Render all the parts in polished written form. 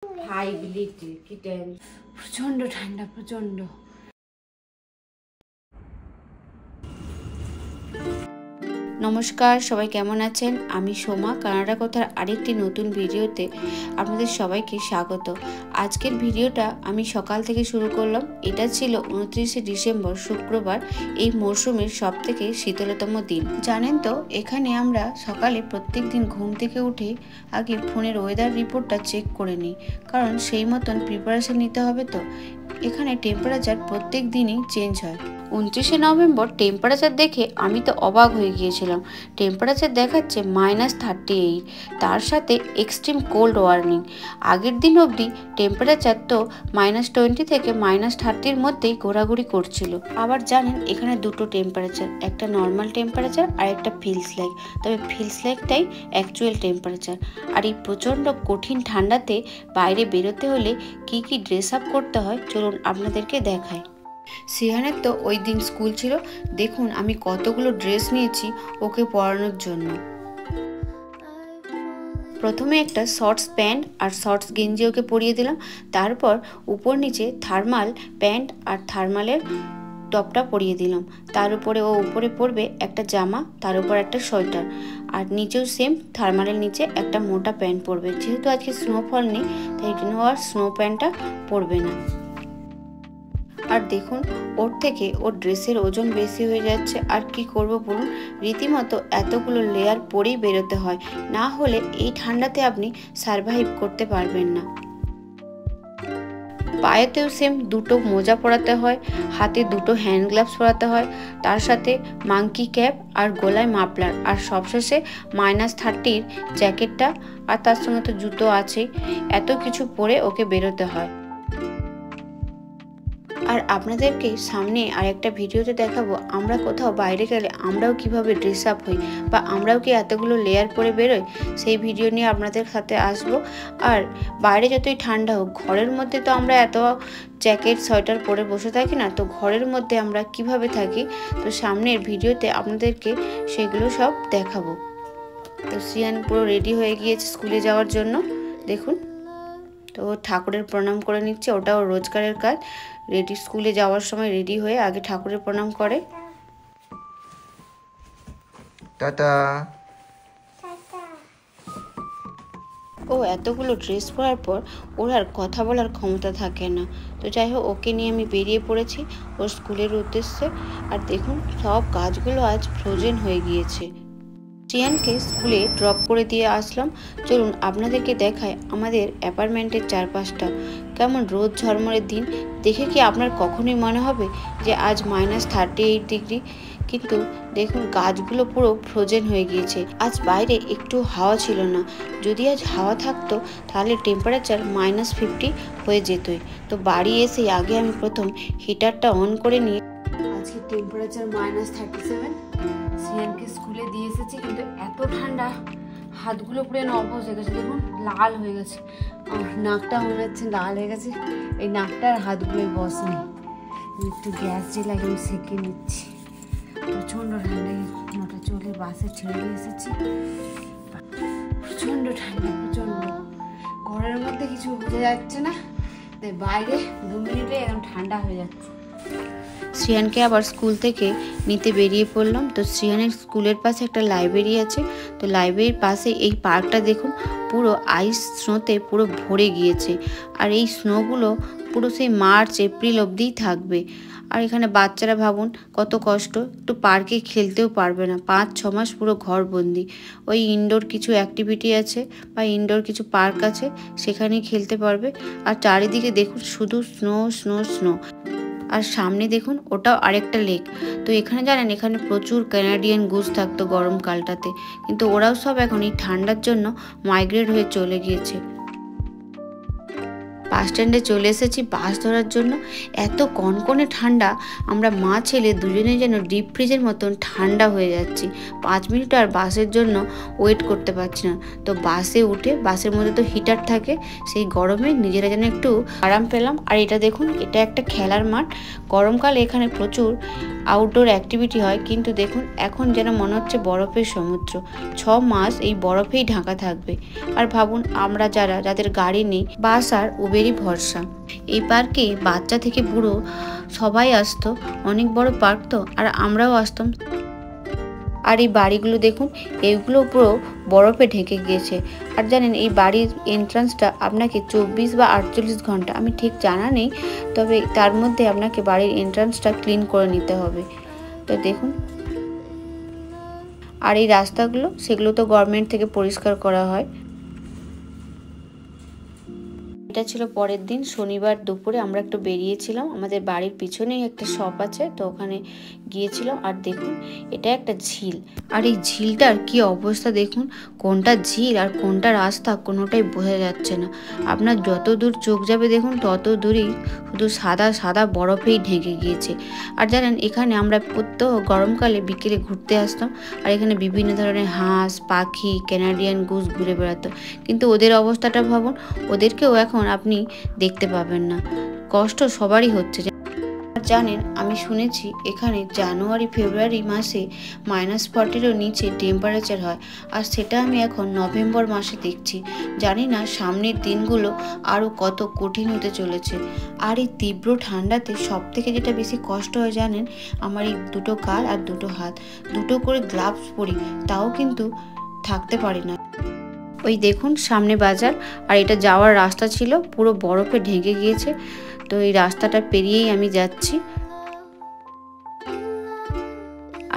হাইবিলিটি kitten প্রচন্ড ঠান্ডা প্রচন্ড। নমস্কার, সবাই কেমন আছেন? আমি সোমা, কানাডা কথার আরেকটি নতুন ভিডিওতে আপনাদের সবাইকে স্বাগত। আজকের ভিডিওটা আমি সকাল থেকে শুরু করলাম। এটা ছিল 29শে ডিসেম্বর শুক্রবার, এই মরশুমের সবথেকে শীতলতম দিন। জানেন তো, এখানে আমরা সকালে প্রত্যেক দিন ঘুম থেকে উঠে আগে ফোনের ওয়েদার রিপোর্টটা চেক করে নিই, কারণ সেই মতন প্রিপারেশন নিতে হবে। তো এখানে টেম্পারেচার প্রত্যেক দিনই চেঞ্জ হয়। 29শে নভেম্বর টেম্পারেচার দেখে আমি তো অবাক হয়ে গিয়েছিলাম। টেম্পারেচার দেখাচ্ছে -38, তার সাথে এক্সট্রিম কোল্ড ওয়ার্নিং। আগের দিন অবধি টেম্পারেচার তো -20 থেকে -30-র মধ্যেই ঘোরাঘুরি করছিল। আবার জানেন, এখানে দুটো টেম্পারেচার, একটা নর্মাল টেম্পারেচার আর একটা ফিলস লাইক। তবে ফিলস লাইকটাই অ্যাকচুয়াল টেম্পারেচার। আর এই প্রচণ্ড কঠিন ঠান্ডাতে বাইরে বেরোতে হলে কি কি ড্রেস আপ করতে হয় চলুন আপনাদেরকে দেখাই। সিহানের তো ওই দিন স্কুল ছিল, দেখুন আমি কতগুলো ড্রেস নিয়েছি ওকে পরানোর জন্য। প্রথমে একটা শর্টস প্যান্ট আর শর্টস গেঞ্জি ওকে পরিয়ে দিলাম, তারপর উপর নিচে থার্মাল প্যান্ট আর থার্মালের টপটা পরিয়ে দিলাম। তার উপরে ও উপরে পরবে একটা জামা, তার উপর একটা সোয়েটার, আর নিচেও সেম থার্মালের নিচে একটা মোটা প্যান্ট পরবে। যেহেতু আজকে স্নোফল নেই, তাই জন্য আর স্নো প্যান্টটা পরবে না। আর দেখুন, ওর থেকে ওর ড্রেসের ওজন বেশি হয়ে যাচ্ছে। আর কি করব বলুন, রীতিমতো এতগুলো লেয়ার পরেই বেরোতে হয়, না হলে এই ঠান্ডাতে আপনি সারভাইভ করতে পারবেন না। পায়েতেও সেম দুটো মোজা পরাতে হয়, হাতে দুটো হ্যান্ড গ্লাভস পরাতে হয়, তার সাথে মাঙ্কি ক্যাপ আর গলায় মাফলার, আর সবশেষে -30-র জ্যাকেটটা, আর তার সঙ্গে তো জুতো আছেই। এত কিছু পরে ওকে বেরোতে হয়। আর আপনাদেরকে সামনে আর একটা ভিডিওতে দেখাবো আমরা কোথাও বাইরে গেলে আমরাও কিভাবে ড্রেস আপ হই, বা আমরাও কি এতগুলো লেয়ার পরে বেরোই। সেই ভিডিও নিয়ে আপনাদের সাথে আসবো। আর বাইরে যতই ঠান্ডা হোক, ঘরের মধ্যে তো আমরা এত জ্যাকেট সোয়েটার পরে বসে থাকি না, তো ঘরের মধ্যে আমরা কিভাবে থাকি, তো সামনের ভিডিওতে আপনাদেরকে সেগুলো সব দেখাবো। তো সিয়ান পুরো রেডি হয়ে গিয়েছে স্কুলে যাওয়ার জন্য, দেখুন। তো ঠাকুরের প্রণাম করে নিচ্ছে, ওটাও রোজগারের কাজ। রেডি স্কুলে যাওয়ার সময় রেডি হয়ে আগে ঠাকুরের প্রণাম করে। টাটা। ও এতগুলো ড্রেস পরার পর ওর আর কথা বলার ক্ষমতা থাকে না। তো যাই হোক, ওকে নিয়ে আমি বেরিয়ে পড়েছি ওর স্কুলের উদ্দেশ্যে। আর দেখুন, সব গাছগুলো আজ ফ্রোজেন হয়ে গিয়েছে। সিয়ানকে স্কুলে ড্রপ করে দিয়ে আসলাম। চলুন আপনাদেরকে দেখায় আমাদের অ্যাপার্টমেন্টের চারপাশটা। কেমন রোদ ঝলমলের দিন, দেখে কি আপনার কখনোই মনে হবে যে আজ -38 ডিগ্রি? কিন্তু দেখুন, গাছগুলো পুরো ফ্রোজেন হয়ে গিয়েছে। আজ বাইরে একটু হাওয়া ছিল না। যদি আজ হাওয়া থাকতো তাহলে টেম্পারেচার -50 হয়ে যেতই। তো বাড়ি এসে আগে আমি প্রথম হিটারটা অন করে নিয়ে, আজকে টেম্পারেচার -37। সিয়ানকে স্কুলে দিয়ে এসেছি, কিন্তু এত ঠান্ডা হাতগুলো পুরো অবশ হয়ে গেছে। দেখুন, লাল হয়ে গেছে। নাকটা মনে হচ্ছে লাল হয়ে গেছে। এই নাকটার হাতগুলোই বস নেই। একটু গ্যাস জ্বালিয়ে আমি সেঁকে নিচ্ছি। প্রচণ্ড ঠান্ডায় মোটা চলে বাসে ছেড়ে দিয়ে এসেছি। প্রচণ্ড ঠান্ডা, প্রচণ্ড। ঘরের মধ্যে কিছু বোঝা যাচ্ছে না, তাই বাইরে 2 মিনিটে একদম ঠান্ডা হয়ে যাচ্ছে। শ্রিয়ানকে আবার স্কুল থেকে নিতে বেরিয়ে পড়লাম। তো শ্রিয়ানের স্কুলের পাশে একটা লাইব্রেরি আছে। তো লাইব্রেরির পাশে এই পার্কটা দেখুন, পুরো আইস স্নোতে পুরো ভরে গিয়েছে। আর এই স্নোগুলো পুরো সেই মার্চ এপ্রিল অবধিই থাকবে। আর এখানে বাচ্চারা ভাবুন কত কষ্ট, একটু পার্কে খেলতেও পারবে না, 5-6 মাস পুরো ঘরবন্দি। ওই ইনডোর কিছু অ্যাক্টিভিটি আছে বা ইনডোর কিছু পার্ক আছে, সেখানেই খেলতে পারবে। আর চারিদিকে দেখুন শুধু স্নো স্নো স্নো। আর সামনে দেখুন, ওটাও আরেকটা লেক। তো এখানে জানেন, এখানে প্রচুর ক্যানাডিয়ান গুজ থাকতো গরমকালটাতে, কিন্তু ওরাও সব এখন এই ঠান্ডার জন্য মাইগ্রেট হয়ে চলে গিয়েছে। বাস স্ট্যান্ডে চলে এসেছি বাস ধরার জন্য। এত কনকনে ঠান্ডা, আমরা মা ছেলে দুজনেই যেন ডিপ ফ্রিজের মতন ঠান্ডা হয়ে যাচ্ছি। 5 মিনিট আর বাসের জন্য ওয়েট করতে পারছি না। তো বাসে উঠে, বাসের মধ্যে তো হিটার থাকে, সেই গরমে নিজেরা যেন একটু আরাম পেলাম। আর এটা দেখুন, এটা একটা খেলার মাঠ। গরমকালে এখানে প্রচুর আউটডোর অ্যাক্টিভিটি হয়, কিন্তু দেখুন এখন যেন মনে হচ্ছে বরফের সমুদ্র। 6 মাস এই বরফেই ঢাকা থাকবে। আর ভাবুন আমরা যাদের গাড়ি নেই, বাস আর উবেরই ভরসা। এই পার্কে বাচ্চা থেকে বুড়ো সবাই আসতো, অনেক বড় পার্ক তো, আর আমরাও আসতাম। আর এই বাড়িগুলো দেখুন, এইগুলো পুরো বরফে ঢেকে গিয়েছে। আর জানেন এই বাড়ির এন্ট্রান্সটা আপনাকে 24 বা 48 ঘন্টা, আমি ঠিক জানা নেই, তবে তার মধ্যে আপনাকে বাড়ির এন্ট্রান্সটা ক্লিন করে নিতে হবে। তো দেখুন, আর এই রাস্তাগুলো সেগুলো তো গভর্নমেন্ট থেকে পরিষ্কার করা হয়। এটা ছিল পরের দিন শনিবার দুপুরে আমরা একটু বেরিয়েছিলাম, আমাদের বাড়ির পিছনেই একটা শপ আছে, তো ওখানে গিয়েছিলাম। আর দেখুন এটা একটা ঝিল, আর এই ঝিলটার কি অবস্থা দেখুন, কোনটা ঝিল আর কোনটা রাস্তা কোনোটাই বোঝা যাচ্ছে না। আপনার যত দূর চোখ যাবে দেখুন তত দূরই শুধু সাদা সাদা বরফেই ঢেকে গিয়েছে। আর জানেন এখানে আমরা প্রত্যেক গরমকালে বিকেলে ঘুরতে আসতাম, আর এখানে বিভিন্ন ধরনের হাঁস, পাখি, ক্যানাডিয়ান গুস ঘুরে বেড়াতো। কিন্তু ওদের অবস্থাটা ভাবুন, ওদেরকেও এখন আপনি দেখতে পাবেন না। কষ্ট সবারই হচ্ছে। জানেন আমি শুনেছি এখানে জানুয়ারি ফেব্রুয়ারি মাসে -40-এরও নিচে টেম্পারেচার হয়, আর সেটা আমি এখন নভেম্বর মাসে দেখছি। জানি না সামনের দিনগুলো আরও কত কঠিন হতে চলেছে। আর এই তীব্র ঠান্ডাতে সব থেকে যেটা বেশি কষ্ট হয় জানেন, আমার এই দুটো গাল আর দুটো হাত, দুটো করে গ্লাভস পরি, তাও কিন্তু থাকতে পারি না। ওই দেখুন সামনে বাজার, আর এটা যাওয়ার রাস্তা ছিল পুরো বরফে ঢেকে গিয়েছে। তো এই রাস্তাটা পেরিয়েই আমি যাচ্ছি।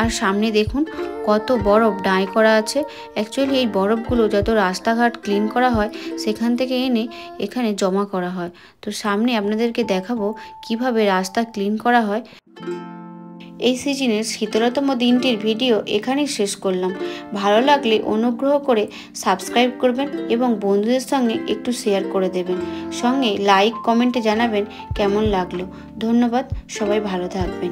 আর সামনে দেখুন কত বরফ ডাঁই করা আছে। অ্যাকচুয়ালি এই বরফগুলো যত রাস্তাঘাট ক্লিন করা হয় সেখান থেকে এনে এখানে জমা করা হয়। তো সামনে আপনাদেরকে দেখাবো কিভাবে রাস্তা ক্লিন করা হয়। এই সিজনের শীতলতম দিনটির ভিডিও এখানেই শেষ করলাম। ভালো লাগলে অনুগ্রহ করে সাবস্ক্রাইব করবেন এবং বন্ধুদের সঙ্গে একটু শেয়ার করে দেবেন। সঙ্গে লাইক কমেন্টে জানাবেন কেমন লাগলো। ধন্যবাদ, সবাই ভালো থাকবেন।